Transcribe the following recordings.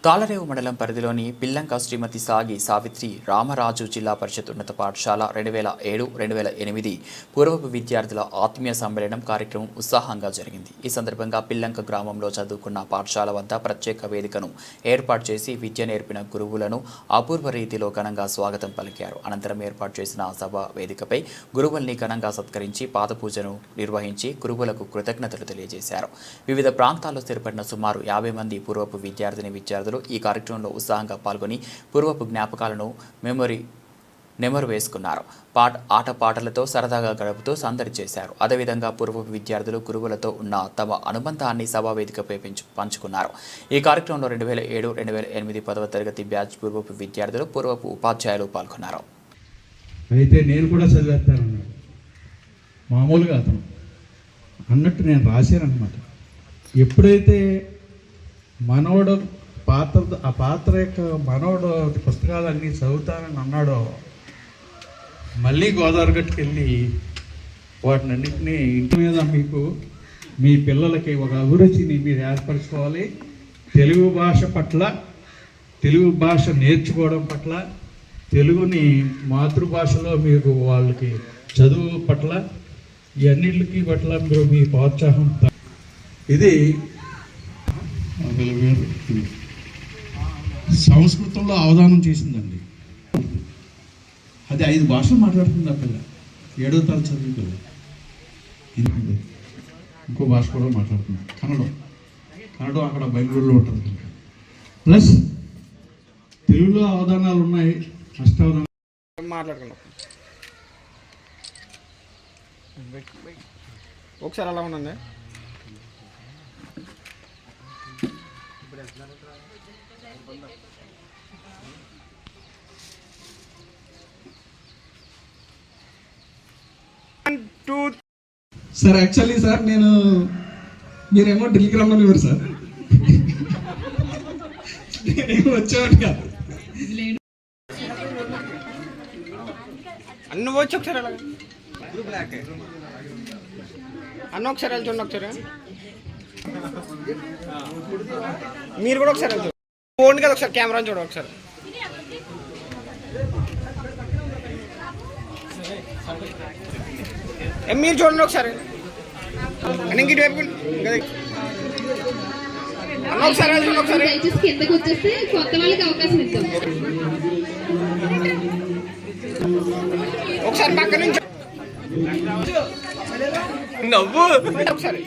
తాళరేవు మండలం పరిధిలోని పిల్లంక శ్రీమతి సాగి సావిత్రి రామరాజు జిల్లా పరిషత్ ఉన్నత పాఠశాల 2007-2008 పూర్వపు విద్యార్థుల ఆత్మీయ సమ్మేళనం కార్యక్రమం ఉత్సాహంగా జరిగింది. ఈ సందర్భంగా పిల్లంక గ్రామంలో చదువుకున్న పాఠశాల వద్ద ప్రత్యేక వేదికను ఏర్పాటు చేసి విద్య నేర్పిన గురువులను అపూర్వ రీతిలో ఘనంగా స్వాగతం పలికారు. అనంతరం ఏర్పాటు చేసిన సభ వేదికపై గురువుల్ని ఘనంగా సత్కరించి పాదపూజను నిర్వహించి గురువులకు కృతజ్ఞతలు తెలియజేశారు. వివిధ ప్రాంతాల్లో స్థిరపడిన సుమారు 50 మంది పూర్వపు విద్యార్థులు ఈ కార్యక్రమంలో ఉత్సాహంగా పాల్గొని పూర్వపు జ్ఞాపకాలను నెమరు వేసుకున్నారు. ఆటపాటలతో సరదాగా గడుపుతూ సందడి చేశారు. అదేవిధంగా పూర్వపు విద్యార్థులు గురువులతో ఉన్న తమ అనుబంధాన్ని సభావేదికపై పంచుకున్నారు. ఈ కార్యక్రమంలో 2007-2008 10వ తరగతి బ్యాచ్ పూర్వపు విద్యార్థులు, పూర్వపు ఉపాధ్యాయులు పాల్గొన్నారు. అయితే నేను కూడా చదివేస్తానన్నాడు. మామూలుగా అతను అన్నట్టు నేను రాశానన్నమాట. ఎప్పుడైతే మనోడు ఆ పాత్ర యొక్క మనోడు పుస్తకాలన్నీ చదువుతానని అన్నాడో, మళ్ళీ గోదావరి గట్టుకు వెళ్ళి వాటినన్నింటినీ ఇంటి మీద మీకు మీ పిల్లలకి ఒక అభిరుచిని మీరు ఏర్పరచుకోవాలి. తెలుగు భాష పట్ల, తెలుగు భాష నేర్చుకోవడం పట్ల, తెలుగుని మాతృభాషలో మీకు వాళ్ళకి చదువు పట్ల, ఇవన్నిటికి పట్ల మీరు మీ ప్రోత్సాహం. ఇది సంస్కృతంలో అవధానం చేసిందండి. అది 5 భాషలు మాట్లాడుతుంది ఆ పిల్ల. 7వ తరగతి చదువుతుంది. ఇంకో భాష కూడా మాట్లాడుతుంది, కన్నడం అక్కడ బెంగళూరులో ఉంటుంది. ప్లస్ తెలుగులో అవధానాలు ఉన్నాయి, అష్టావధానాలు మాట్లాడుకున్నాం. ఒకసారి అలా ఉండండి. సార్ యాక్చువల్లీ సార్ మీరేమో ఢిల్లీకి రమ్మని సార్, నేనేమో వచ్చేవాడు కాదు. అన్న వచ్చి ఒకసారి అలాగే అన్న ఒకసారి వెళ్తుండే. ఒకసారి మీరు కూడా ఒకసారి వెళ్తారు. ఫోన్ కదా ఒకసారి కెమెరా చూడండి. ఒకసారి మీరు చూడండి ఒకసారి. అన్న ఇంక వైపు అన్న ఒకసారి వెళ్తుండే. ఒకసారి కిందకు వచ్చేస్తే కొత్త వాళ్ళకి అవకాశం ఇస్తాం. ఒకసారి పక్క నుంచి నవ్వు ఒకసారి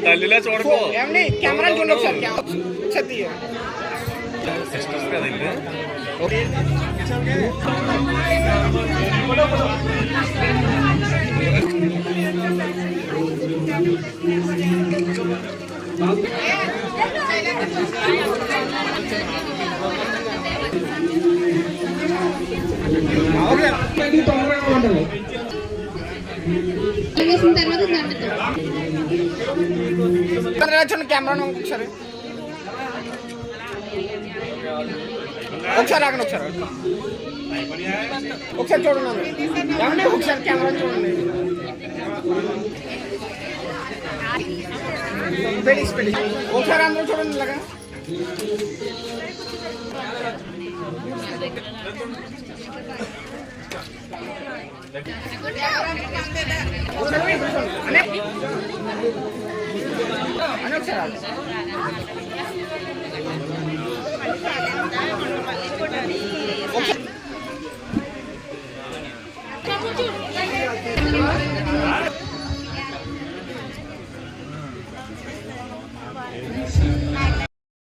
తల్లిలా చూడకు. ఏమండి కెమెరా చూడండి ఒకసారి. ఒకసారి తీయ. చూడండి కెమెరా ఒకసారి. ఒకసారి ఆగండి. ఒకసారి చూడండి. ఏమండి ఒకసారి కెమెరా చూడండి. ఒకసారి అందరూ చూడండి ఇలాగా.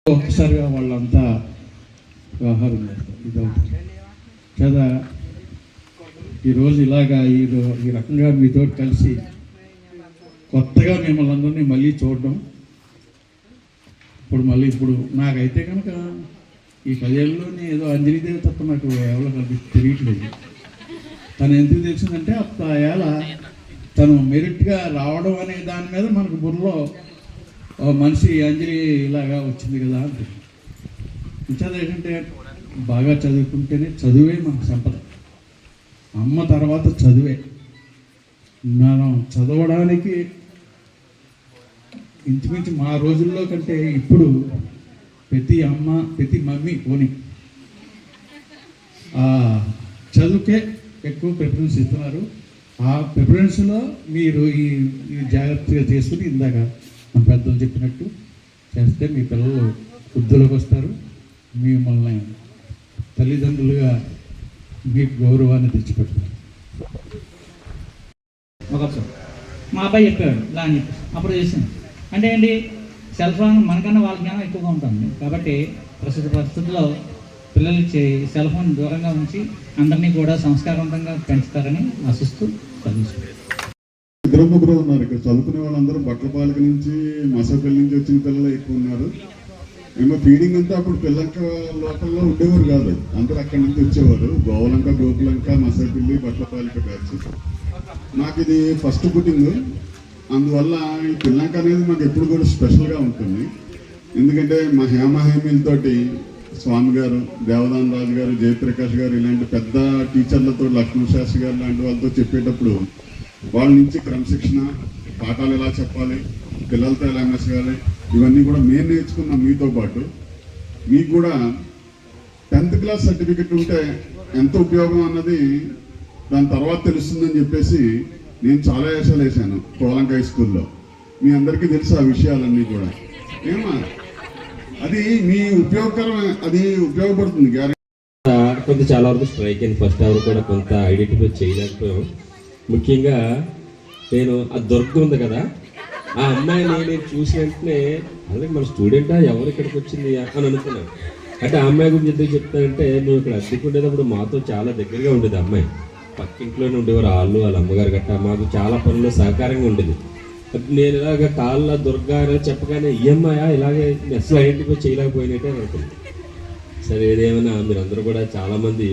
ఒక్కసారిగా వాళ్ళంతా వ్యవహారం చేస్తారు. ఇదవుతుంది కదా. ఈరోజు ఇలాగా ఈ రకంగా మీతో కలిసి కొత్తగా మిమ్మల్ని అందరినీ మళ్ళీ చూడడం, ఇప్పుడు నాకైతే కనుక ఈ 10 ఏళ్ళలోనే ఏదో అంజలిదేవి తప్ప నాకు ఎవరో తెలియట్లేదు. తను ఎందుకు తెలిసిందంటే ఏళ తను మెరిట్గా రావడం అనే దాని మీద మనకు బుర్రలో మనిషి అంజలి ఇలాగా వచ్చింది కదా అంటే. ఇంకేది ఏంటంటే బాగా చదువుకుంటేనే చదువే మనకు సంపద. అమ్మ తర్వాత చదువే. మనం చదవడానికి ఇంచుమించు మా రోజుల్లో కంటే ఇప్పుడు ప్రతి అమ్మ ప్రతి మమ్మీ పోనీ చదువుకే ఎక్కువ ప్రిఫరెన్స్ ఇస్తున్నారు. ఆ ప్రిఫరెన్స్లో మీరు ఈ జాగ్రత్తగా చేసుకుని ఇందాక మన పెద్దలు చెప్పినట్టు చేస్తే మీ పిల్లలు వృద్ధులకు వస్తారు. మిమ్మల్ని తల్లిదండ్రులుగా మీకు గౌరవాన్ని తెచ్చిపెడతారు. ఒకసారి మా అబ్బాయి చెప్పాడు ఇలా అని చెప్పి అప్పుడు చేసాను. అంటే ఏంటి, సెల్ ఫోన్ మనకన్నా వాళ్ళ జ్ఞానం ఎక్కువగా ఉంటుంది కాబట్టి ప్రస్తుత పరిస్థితుల్లో పిల్లలకి సెల్ ఫోన్ దూరంగా ఉంచి అందరినీ కూడా సంస్కారవంతంగా పెంచుతారని ఆశిస్తూ చదివిస్తాను. ఇద్దరు ముగ్గురు ఉన్నారు ఇక్కడ చదువుకునే వాళ్ళందరూ బట్లపాలక నుంచి మసపల్లి నుంచి వచ్చిన పిల్లలు ఎక్కువ ఉన్నారు. మేము ఫీడింగ్ అంతా అప్పుడు పిల్లక లోకల్లో ఉండేవారు కాదు, అందరూ అక్కడి నుంచి వచ్చేవారు. గోవలంక, గోపులంక, మసపల్లి, బట్లపాలక బ్యాచ్. నాకు ఇది ఫస్ట్ పుట్టింగ్, అందువల్ల ఈ పిల్లంక అనేది మాకు ఎప్పుడు కూడా స్పెషల్గా ఉంటుంది. ఎందుకంటే మా హేమహేమిలతోటి స్వామి గారు, దేవదాన్ రాజు గారు, జయప్రకాష్ గారు ఇలాంటి పెద్ద టీచర్లతో, లక్ష్మణ శాస్త్రి గారు లాంటి వాళ్ళతో చెప్పేటప్పుడు వాళ్ళ నుంచి క్రమశిక్షణ, పాఠాలు ఎలా చెప్పాలి, పిల్లలతో ఎలా మెసగాలి, ఇవన్నీ కూడా మేము నేర్చుకున్నాం. మీతో పాటు మీకు కూడా 10th క్లాస్ సర్టిఫికెట్ ఉంటే ఎంత ఉపయోగం అన్నది దాని తర్వాత తెలుస్తుందని చెప్పేసి నేను చాలా వేషాలు వేసాను కోలంక హై స్కూల్లో. మీ అందరికీ తెలుసు ఆ విషయాలన్నీ కూడా. అది మీ ఉపయోగకరం, అది ఉపయోగపడుతుంది గ్యారెంటీ. కొంత చాలా వరకు స్ట్రైక్ అయింది. ఫస్ట్ అవర్ కూడా కొంత ఐడెంటిఫై చేయలేకపోయాం. ముఖ్యంగా నేను ఆ దుర్గ ఉంది కదా, ఆ అమ్మాయిని నేను చూసి వెంటనే అలాగే మన స్టూడెంటా ఎవరు ఇక్కడికి వచ్చింది అని అనుకున్నాను. అంటే ఆ అమ్మాయి గురించి ఎందుకు చెప్తానంటే, మేము ఇక్కడ అద్దెకు ఉండేటప్పుడు మాతో చాలా దగ్గరగా ఉండేది. అమ్మాయి పక్కింట్లోనే ఉండేవారు. వాళ్ళ అమ్మగారు గట్టా మాకు చాలా పనుల్లో సహకారంగా ఉండేది. నేను ఇలాగ కాళ్ళ దుర్గా అని చెప్పగానే ఈఎంఐయా ఇలాగే అసలు ఐడెంటిఫై చేయలేకపోయినట్టే అనుకుంది. సరే ఏదేమైనా మీరందరూ కూడా చాలామంది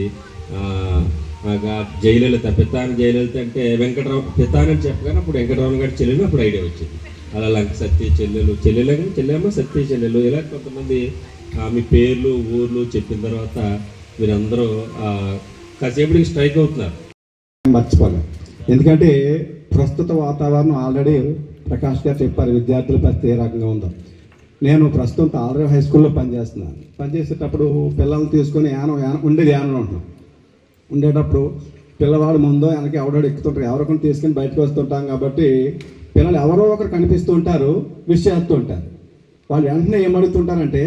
జయలలిత, పితాని జయలలిత అంటే వెంకటరావు పితాని అని చెప్పగానే అప్పుడు వెంకటరావు గారి చెల్లెలు అప్పుడు ఐడియా వచ్చింది. అలా లంక సత్య చెల్లెమ్మ సత్య చెల్లెలు ఇలా కొంతమంది మీ పేర్లు ఊర్లు చెప్పిన తర్వాత మీరందరూ కాసేపటికి స్ట్రైక్ అవుతున్నారు. మర్చిపోలేం, ఎందుకంటే ప్రస్తుత వాతావరణం ఆల్రెడీ ప్రకాష్ గారు చెప్పారు విద్యార్థుల పరిస్థితి ఏ రకంగా ఉందో. నేను ప్రస్తుతం తాళరేవు హై స్కూల్లో పనిచేస్తున్నాను. పనిచేసేటప్పుడు పిల్లల్ని తీసుకొని యానంలో ఉంటున్నాం. ఉండేటప్పుడు పిల్లవాడు ముందో వెనక ఎవడో ఎక్కుతుంటారు, ఎవరొకరు తీసుకొని బయటకు వస్తుంటాం. కాబట్టి పిల్లలు ఎవరో ఒకరు కనిపిస్తూ ఉంటారు, విష్ చేస్తూ ఉంటారు. వాళ్ళు వెంటనే ఏమడుగుతుంటారంటే,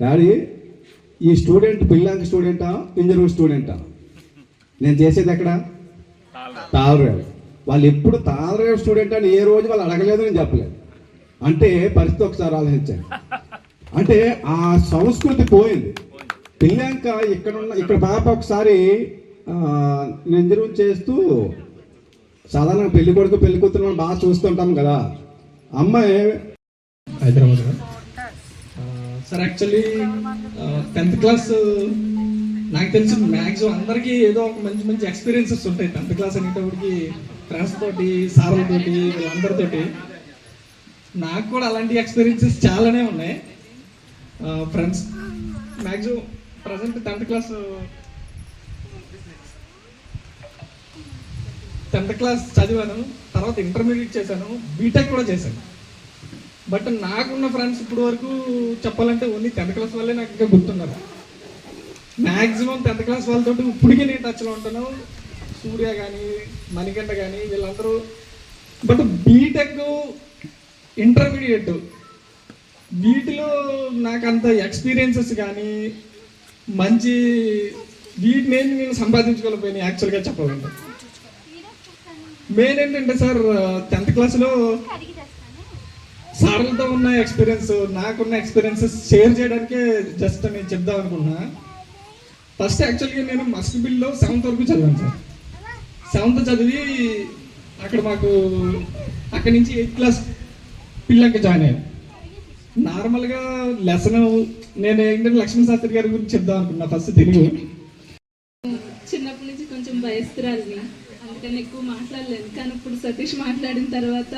డాడీ ఈ స్టూడెంట్ పిల్లంక స్టూడెంటా, ఇంజనీరింగ్ స్టూడెంటా? నేను చేసేది ఎక్కడ? తాళరేవు. వాళ్ళు ఎప్పుడు తాళరేవు స్టూడెంట్ అని ఏ రోజు వాళ్ళు అడగలేదు, నేను చెప్పలేదు. అంటే పరిస్థితి ఒకసారి ఆలోచించాను. అంటే ఆ సంస్కృతి పోయింది. పిల్లంక ఇక్కడ పాప ఒకసారి నింజరం చేస్తూ సాధారణంగా పెళ్లి కొడుకు పెళ్లి కూతురు మనం బాగా చూస్తుంటాం కదా. అమ్మాయి Hyderabad sir. Actually 10th class నాకు తెలిసి మ్యాక్సిమం అందరికీ ఏదో ఒక మంచి మంచి ఎక్స్పీరియన్సెస్ ఉంటాయి 10th క్లాస్ అనేటప్పటికి. ఫ్రెండ్స్ తోటి, సార్లతోటి, వీళ్ళందరితోటి. నాకు కూడా అలాంటి ఎక్స్పీరియన్సెస్ చాలానే ఉన్నాయి. Friends maximum present 10th class చదివాను, తర్వాత ఇంటర్మీడియట్ చేశాను, బీటెక్ కూడా చేశాను. బట్ నాకున్న ఫ్రెండ్స్ ఇప్పుడు వరకు చెప్పాలంటే ఓన్లీ 10th క్లాస్ వాళ్ళే నాకు ఇంకా గుర్తున్నారు. మ్యాక్సిమం 10th క్లాస్ వాళ్ళతో ఇప్పటికీ నేను టచ్లో ఉంటాను. సూర్య కానీ, మణికంఠ కానీ వీళ్ళందరూ. బట్ బీటెక్, ఇంటర్మీడియట్ వీటిలో నాకు అంత ఎక్స్పీరియన్సెస్ కానీ మంచి వీటిని నేను సంపాదించుకోలేకపోయినా యాక్చువల్గా చెప్పాలంటే. మెయిన్ ఏంటంటే సార్ 10th క్లాస్లో సార్లతో ఉన్న ఎక్స్పీరియన్స్, నాకున్న ఎక్స్పీరియన్సెస్ షేర్ చేయడానికే జస్ట్ నేను చెప్దాం అనుకున్నా. ఫస్ట్ యాక్చువల్గా నేను మస్కిబిల్లో 7th వరకు చదివాను సార్. 7th చదివి అక్కడ మాకు అక్కడి నుంచి 8th క్లాస్ పిల్లంక జాయిన్ అయ్యాను. నార్మల్గా లెసన్ నేను ఏంటంటే లక్ష్మణ శాస్త్రి గారి గురించి చెప్దాం అనుకున్నా. ఫస్ట్ తెలుగు చిన్నప్పటి నుంచి కొంచెం భయస్తురాలిని, అందుకని ఎక్కువ మాట్లాడలేదు. కానీ ఇప్పుడు సతీష్ మాట్లాడిన తర్వాత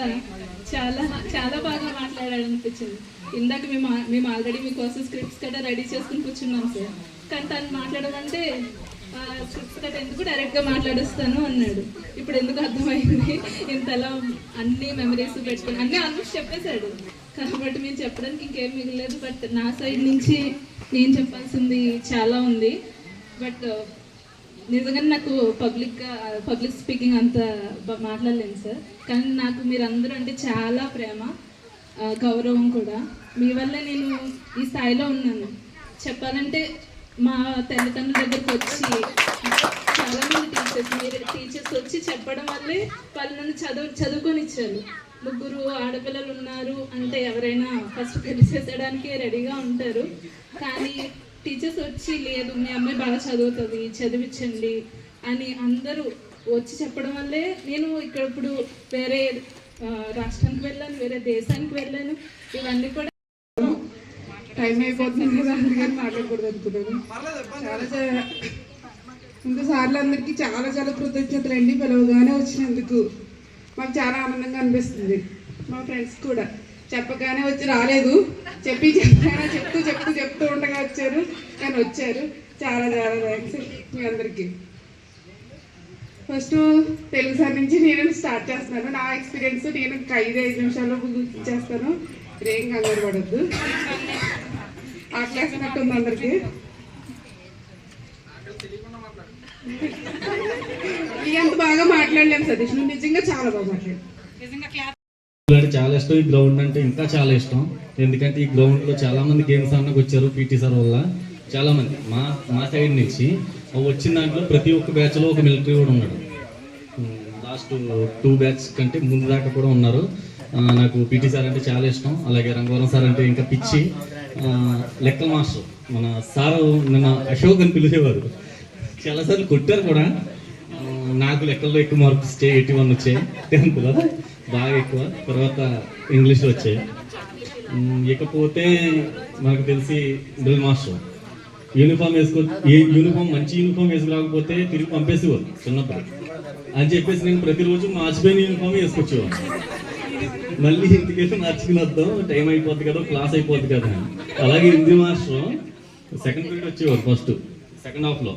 చాలా చాలా బాగా మాట్లాడాడు అనిపించింది. ఇందాక మేము ఆల్రెడీ మీకోసం స్క్రిప్ట్స్ గట్రా రెడీ చేసుకుని కూర్చున్నాం సార్. కానీ తను మాట్లాడమంటే స్క్రిప్ట్స్ గట్రా ఎందుకు డైరెక్ట్గా మాట్లాడిస్తాను అన్నాడు. ఇప్పుడు ఎందుకు అర్థమైంది, ఇంతలా అన్ని మెమరీస్ పెట్టుకుని అన్నీ ఆల్మోస్ట్ చెప్పేశాడు. కాబట్టి మేము చెప్పడానికి ఇంకేం మిగలేదు. బట్ నా సైడ్ నుంచి నేను చెప్పాల్సింది చాలా ఉంది. బట్ నిజంగా నాకు పబ్లిక్ స్పీకింగ్ అంత మాట్లాడలేను సార్. కానీ నాకు మీరందరూ అంటే చాలా ప్రేమ, గౌరవం కూడా. మీ వల్లే నేను ఈ స్థాయిలో ఉన్నాను. చెప్పాలంటే మా తల్లిదండ్రుల దగ్గరకు వచ్చి చాలామంది టీచర్స్ వచ్చి చెప్పడం వల్లే వాళ్ళు నన్ను చదువుకొని ఇచ్చారు. 3 ఆడపిల్లలు ఉన్నారు అంటే ఎవరైనా ఫస్ట్ పెళ్లి చేసేయడానికి రెడీగా ఉంటారు. కానీ టీచర్స్ వచ్చి లేదు మీ అమ్మాయి బాగా చదువుతుంది, చదివించండి అని అందరూ వచ్చి చెప్పడం వల్లే నేను ఇక్కడ ఇప్పుడు వేరే రాష్ట్రానికి వెళ్ళాను, వేరే దేశానికి వెళ్ళాను. ఇవన్నీ కూడా టైం అయిపోతుంది కదా, అందుకని మాట్లాడకూడదు అనుకున్నాను. చాలా ముందు సార్లు అందరికీ చాలా కృతజ్ఞతలు అండి. పిలవగానే వచ్చినందుకు మాకు చాలా ఆనందంగా అనిపిస్తుంది. మా ఫ్రెండ్స్ కూడా చెప్పగానే వచ్చి రాలేదు, చెప్పగానే చెప్తూ ఉండగా వచ్చారు, కానీ వచ్చారు. చాలా థ్యాంక్స్ మీ అందరికీ. ఫస్ట్ తెలుగు సార్ నుంచి నేను స్టార్ట్ చేస్తున్నాను. నా ఎక్స్పీరియన్స్ నేను 5 నిమిషాల్లో చేస్తాను. ఏం కంగారు పడద్దు. ఆ క్లాస్ ఉన్నట్టుంది అందరికి. అంత బాగా మాట్లాడలేము సతీష్, నువ్వు నిజంగా చాలా బాగా మాట్లాడు. చాలా ఇష్టం. ఈ గ్రౌండ్ అంటే ఇంకా చాలా ఇష్టం. ఎందుకంటే ఈ గ్రౌండ్లో చాలా మంది గేమ్స్ అన్నకు వచ్చారు పీటీ సార్ వల్ల. చాలా మంది మా సైడ్ నుంచి వచ్చిన దాంట్లో ప్రతి ఒక్క బ్యాచ్లో ఒక మిలిటరీ కూడా ఉన్నాడు. లాస్ట్ 2 బ్యాచ్ కంటే ముందు దాకా కూడా ఉన్నారు. నాకు పీటీ సార్ అంటే చాలా ఇష్టం. అలాగే రంగవరం సార్ అంటే ఇంకా పిచ్చి. లెక్కల మాస్టర్ మన సారు నిన్న అశోక్ అని పిలిచేవారు. చాలాసార్లు కొట్టారు కూడా. నాకు లెక్కల్లో ఎక్కువ మార్క్స్ 81 వచ్చాయి 10th బాగా ఎక్కువ. తర్వాత ఇంగ్లీష్లో వచ్చాయి. ఇకపోతే మనకు తెలిసి డ్రిల్ మాస్టర్ యూనిఫామ్ మంచి యూనిఫామ్ వేసుకురాకపోతే తిరిగి పంపేసేవారు చిన్నప్పుడు అని చెప్పేసి నేను ప్రతిరోజు మార్చిపోయిన యూనిఫామ్ వేసుకొచ్చేవాడు. మళ్ళీ ఇంటికెళ్ళి మార్చుకుని వద్దాం, టైం అయిపోద్ది కదా, క్లాస్ అయిపోద్ది కదా. అలాగే హిందీ మాస్టర్ సెకండ్ పీరియడ్ వచ్చేవారు ఫస్ట్ సెకండ్ హాఫ్లో.